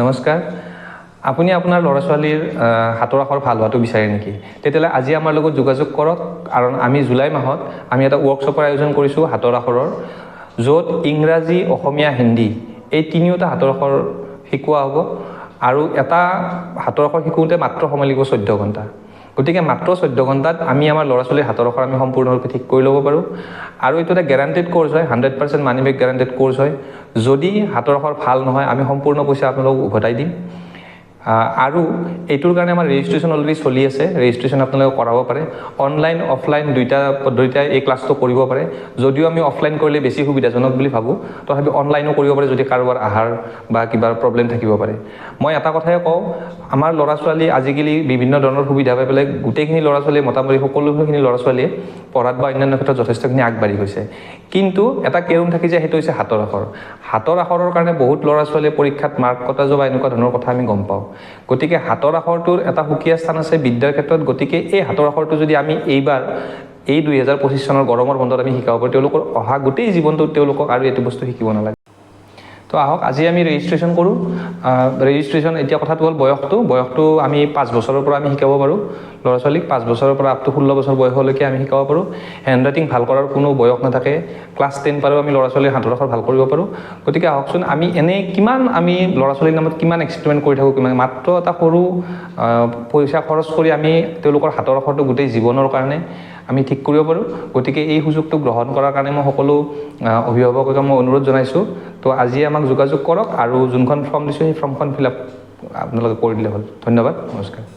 নমস্কাৰ আপুনি আপোনাৰ ল'ৰা ছোৱালীৰ হাতৰ আখৰ ভাল হোৱাটো বিচাৰে নেকি তেতিয়াহ'লে আজি আমাৰ লগত যোগাযোগ কৰক কাৰণ আমি জুলাই মাহত আমি এটা ৱৰ্কশ্বপৰ আয়োজন কৰিছোঁ হাতৰ আখৰৰ য'ত ইংৰাজী অসমীয়া হিন্দী এই তিনিওটা হাতৰ আখৰ শিকোৱা হ'ব আৰু এটা হাতৰ আখৰ শিকোঁতে মাত্ৰ সময় লাগিব 14 ঘণ্টা গতিকে মাত্ৰ 14 ঘণ্টাত আমি আমাৰ ল'ৰা ছোৱালীৰ হাতৰ আখৰ আমি সম্পূৰ্ণৰূপে ঠিক কৰি ল'ব পাৰোঁ আৰু এইটো এটা গ্যাৰাণ্টেড কোৰ্স হয় 100% মানি বেক গ্যাৰাণ্টেড কোৰ্স হয় যদি হাতৰ আখৰ ভাল নহয় আমি সম্পূৰ্ণ পইচা আপোনালোকক উভতাই দিম আৰু এইটোৰ কাৰণে আমাৰ ৰেজিষ্ট্ৰেশ্যন অলৰেডি চলি আছে ৰেজিষ্ট্ৰেশ্যন আপোনালোকে কৰাব পাৰে অনলাইন অফলাইন দুইটা পদ্ধতিতে এই ক্লাছটো কৰিব পাৰে যদিও আমি অফলাইন কৰিলে বেছি সুবিধাজনক বুলি ভাবোঁ তথাপি অনলাইনো কৰিব পাৰে যদি কাৰোবাৰ আহাৰ বা কিবা প্ৰব্লেম থাকিব পাৰে মই এটা কথাই কওঁ আমাৰ ল'ৰা ছোৱালী আজিকালি বিভিন্ন ধৰণৰ সুবিধা পাই পেলাই গোটেইখিনি ল'ৰা ছোৱালী মোটামুটি সকলোখিনি ল'ৰা ছোৱালীয়ে পঢ়াত বা অন্যান্য ক্ষেত্ৰত যথেষ্টখিনি আগবাঢ়ি গৈছে কিন্তু এটা কেৰুণ থাকি যায় সেইটো হৈছে হাতৰ আখৰৰ কাৰণে বহুত ল'ৰা ছোৱালীয়ে পৰীক্ষাত মাৰ্ক কটা যোৱা এনেকুৱা ধৰণৰ কথা আমি গম পাওঁ গতিকে হাতৰ আখৰটোৰ এটা সুকীয়া স্থান আছে বিদ্যাৰ ক্ষেত্ৰত গতিকে এই হাতৰ আখৰটো যদি আমি এইবাৰ এই 2025 চনৰ গৰমৰ বন্ধত আমি শিকাব পাৰোঁ তেওঁলোকৰ অহা গোটেই জীৱনটোত তেওঁলোকক আৰু এইটো বস্তু শিকিব নালাগে তো আহক আজি আমি ৰেজিষ্ট্ৰেশ্যন কৰোঁ ৰেজিষ্ট্ৰেশ্যন এতিয়া কথাটো হ'ল বয়সটো আমি 5 বছৰৰ পৰা আমি শিকাব পাৰোঁ ল'ৰা ছোৱালীক 5 বছৰৰ পৰা আপ টু 16 বছৰ বয়সলৈকে আমি শিকাব পাৰোঁ হেণ্ডৰাইটিং ভাল কৰাৰ কোনো বয়স নাথাকে ক্লাছ 10 পাৰো আমি ল'ৰা ছোৱালীৰ হাতৰ আখৰ ভাল কৰিব পাৰোঁ গতিকে আহকচোন আমি কিমান আমি ল'ৰা ছোৱালীৰ নামত কিমান এক্সপেৰিমেণ্ট কৰি থাকোঁ মাত্ৰ এটা সৰু পইচা খৰচ কৰি আমি তেওঁলোকৰ হাতৰ আখৰটো গোটেই জীৱনৰ কাৰণে আমি ঠিক কৰিব পাৰোঁ গতিকে এই সুযোগটো গ্ৰহণ কৰাৰ কাৰণে মই সকলো অভিভাৱকক মই অনুৰোধ জনাইছোঁ তো আজি আমাক যোগাযোগ কৰক আৰু যোনখন ফৰ্ম দিছোঁ সেই ফৰ্মখন ফিল আপ আপোনালোকে কৰি দিলে হ'ল ধন্যবাদ নমস্কাৰ